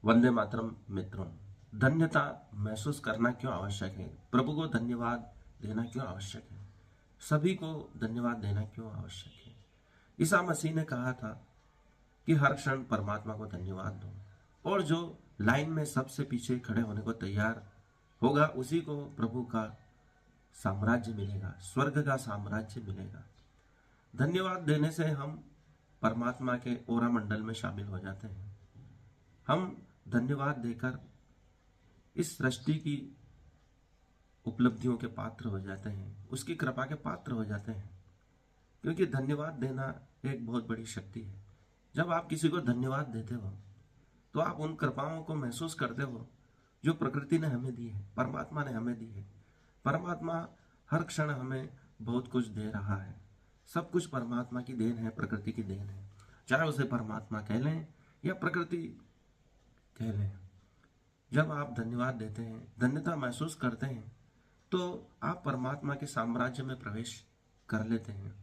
वंदे मातरम मित्रों। धन्यता महसूस करना क्यों आवश्यक है? प्रभु को धन्यवाद देना क्यों आवश्यक है? सभी को धन्यवाद देना क्यों आवश्यक है? ईसा मसीह ने कहा था कि हर क्षण परमात्मा को धन्यवाद दो, और जो लाइन में सबसे पीछे खड़े होने को तैयार होगा उसी को प्रभु का साम्राज्य मिलेगा, स्वर्ग का साम्राज्य मिलेगा। धन्यवाद देने से हम परमात्मा के ओरा मंडल में शामिल हो जाते हैं। हम धन्यवाद देकर इस सृष्टि की उपलब्धियों के पात्र हो जाते हैं, उसकी कृपा के पात्र हो जाते हैं, क्योंकि धन्यवाद देना एक बहुत बड़ी शक्ति है। जब आप किसी को धन्यवाद देते हो तो आप उन कृपाओं को महसूस करते हो जो प्रकृति ने हमें दी है, परमात्मा ने हमें दी है। परमात्मा हर क्षण हमें बहुत कुछ दे रहा है। सब कुछ परमात्मा की देन है, प्रकृति की देन है, चाहे उसे परमात्मा कह लें या प्रकृति कह लें। जब आप धन्यवाद देते हैं, धन्यता महसूस करते हैं, तो आप परमात्मा के साम्राज्य में प्रवेश कर लेते हैं।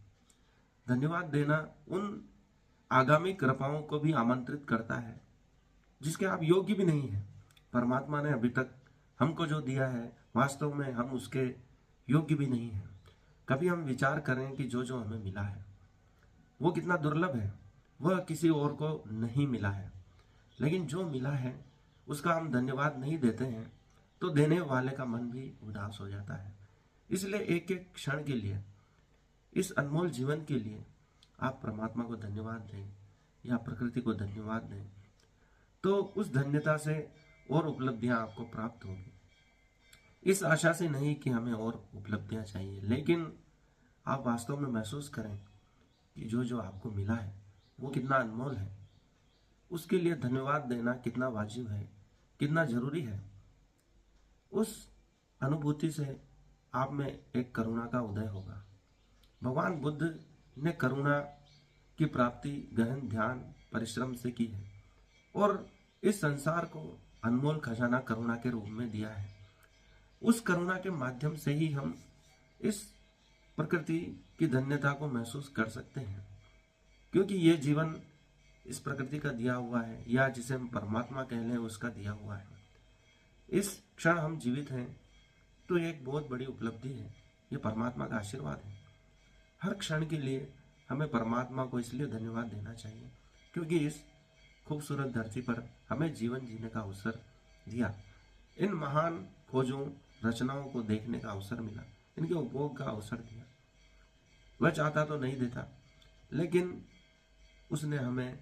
धन्यवाद देना उन आगामी कृपाओं को भी आमंत्रित करता है जिसके आप योग्य भी नहीं हैं। परमात्मा ने अभी तक हमको जो दिया है वास्तव में हम उसके योग्य भी नहीं हैं। कभी हम विचार करें कि जो जो हमें मिला है वो कितना दुर्लभ है, वह किसी और को नहीं मिला है। लेकिन जो मिला है उसका हम धन्यवाद नहीं देते हैं तो देने वाले का मन भी उदास हो जाता है। इसलिए एक एक क्षण के लिए, इस अनमोल जीवन के लिए आप परमात्मा को धन्यवाद दें या प्रकृति को धन्यवाद दें, तो उस धन्यता से और उपलब्धियां आपको प्राप्त होगी। इस आशा से नहीं कि हमें और उपलब्धियां चाहिए, लेकिन आप वास्तव में महसूस करें कि जो जो आपको मिला है वो कितना अनमोल है। उसके लिए धन्यवाद देना कितना वाजिब है, कितना जरूरी है। उस अनुभूति से आप में एक करुणा का उदय होगा। भगवान बुद्ध ने करुणा की प्राप्ति गहन ध्यान परिश्रम से की है, और इस संसार को अनमोल खजाना करुणा के रूप में दिया है। उस करुणा के माध्यम से ही हम इस प्रकृति की धन्यता को महसूस कर सकते हैं, क्योंकि ये जीवन इस प्रकृति का दिया हुआ है, या जिसे हम परमात्मा कह लें उसका दिया हुआ है। इस क्षण हम जीवित हैं तो ये एक बहुत बड़ी उपलब्धि है, ये परमात्मा का आशीर्वाद है। हर क्षण के लिए हमें परमात्मा को इसलिए धन्यवाद देना चाहिए क्योंकि इस खूबसूरत धरती पर हमें जीवन जीने का अवसर दिया, इन महान खोजों रचनाओं को देखने का अवसर मिला, इनके उपभोग का अवसर दिया। वह चाहता तो नहीं देता, लेकिन उसने हमें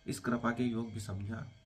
इस कृपा के योग्य समझा